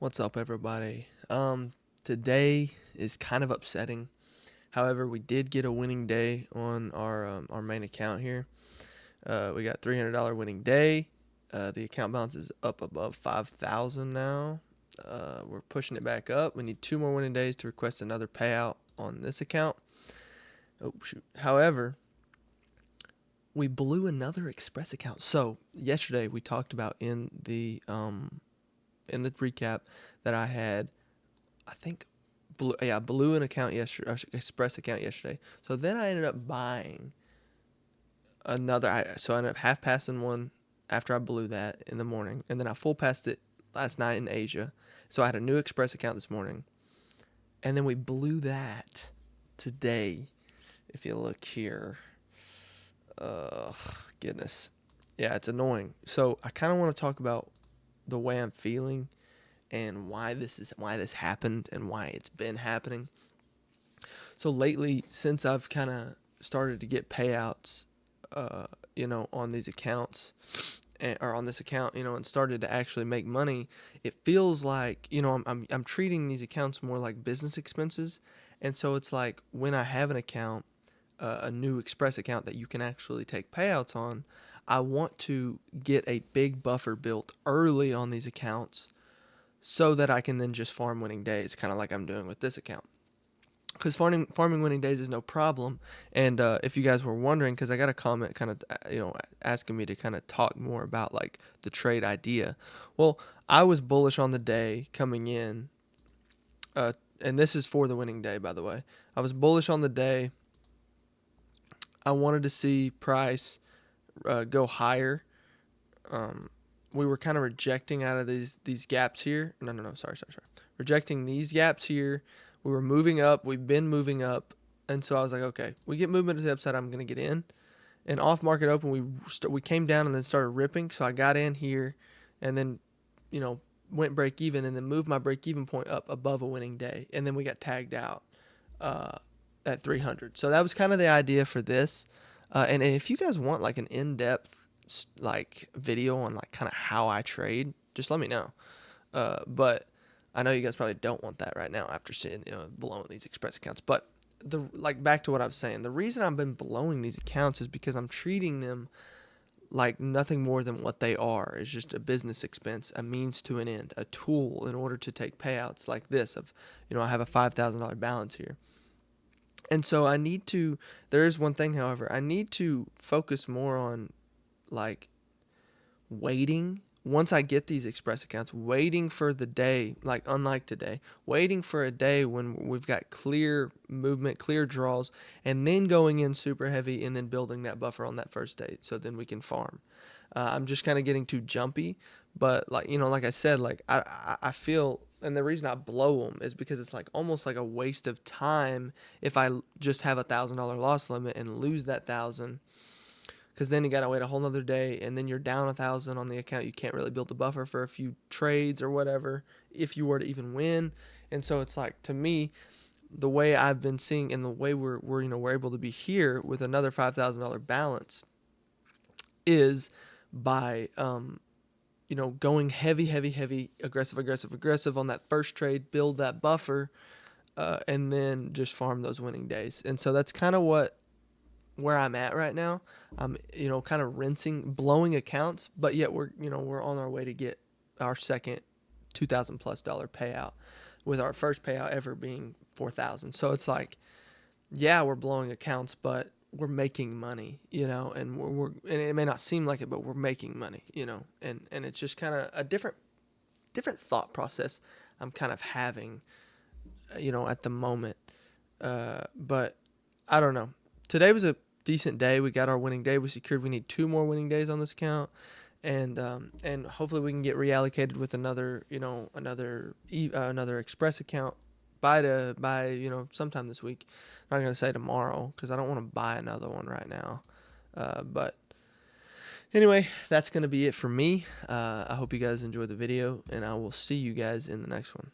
What's up, everybody? Today is kind of upsetting. However, we did get a winning day on our main account here. We got $300 winning day. The account balance is up above 5,000 now. We're pushing it back up. We need two more winning days to request another payout on this account. Oh shoot! However, we blew another Express account. So yesterday we talked about in the recap that I had, I think, blew an account yesterday, Express account yesterday. So then I ended up buying another. So I ended up half passing one after I blew that in the morning, and then I full passed it last night in Asia. So I had a new Express account this morning, and then we blew that today. If you look here, goodness, yeah, it's annoying. So I kind of want to talk about the way I'm feeling and why this happened and why it's been happening. So lately, since I've kind of started to get payouts, on these accounts, or on this account, and started to actually make money, it feels like, I'm treating these accounts more like business expenses. And so it's like when I have an account, a new Express account that you can actually take payouts on, I want to get a big buffer built early on these accounts so that I can then just farm winning days, kind of like I'm doing with this account. Because farming winning days is no problem. And if you guys were wondering, because I got a comment kind of, asking me to kind of talk more about like the trade idea. Well, I was bullish on the day coming in, and this is for the winning day, by the way. I was bullish on the day. I wanted to see price go higher. We were kind of rejecting out of these gaps here. No, sorry. Rejecting these gaps here. We were moving up. We've been moving up, and so I was like, okay, we get movement to the upside, I'm gonna get in. And off market open, we came down and then started ripping. So I got in here, and then, went break even, and then moved my break even point up above a winning day, and then we got tagged out at 300. So that was kind of the idea for this. And if you guys want like an in-depth like video on like kind of how I trade, just let me know. But I know you guys probably don't want that right now after seeing blowing these Express accounts. But back to what I was saying, the reason I've been blowing these accounts is because I'm treating them like nothing more than what they are. It's just a business expense, a means to an end, a tool in order to take payouts like this of, I have a $5,000 balance here. And so there is one thing, however, I need to focus more on like waiting. Once I get these Express accounts, waiting for the day, like unlike today, waiting for a day when we've got clear movement, clear draws, and then going in super heavy and then building that buffer on that first day so then we can farm. I'm just kind of getting too jumpy, but like I said, like I feel, and the reason I blow them is because it's like almost like a waste of time if I just have $1,000 loss limit and lose that 1,000, because then you gotta wait a whole nother day, and then you're down 1,000 on the account. You can't really build a buffer for a few trades or whatever if you were to even win. And so it's like, to me, the way I've been seeing and the way we're able to be here with another $5,000 balance is by going heavy, aggressive on that first trade, build that buffer, and then just farm those winning days. And so that's kind of where I'm at right now. I'm kind of blowing accounts, but yet we're on our way to get our second $2,000+ payout, with our first payout ever being 4,000. So it's like, yeah, we're blowing accounts, but we're making money, and and it may not seem like it, but we're making money, and it's just kind of a different thought process I'm kind of having, at the moment. But I don't know. Today was a decent day. We got our winning day. We need two more winning days on this account, and hopefully we can get reallocated with another Express account by sometime this week. I'm not gonna say tomorrow because I don't want to buy another one right now. But anyway, that's gonna be it for me. I hope you guys enjoyed the video, and I will see you guys in the next one.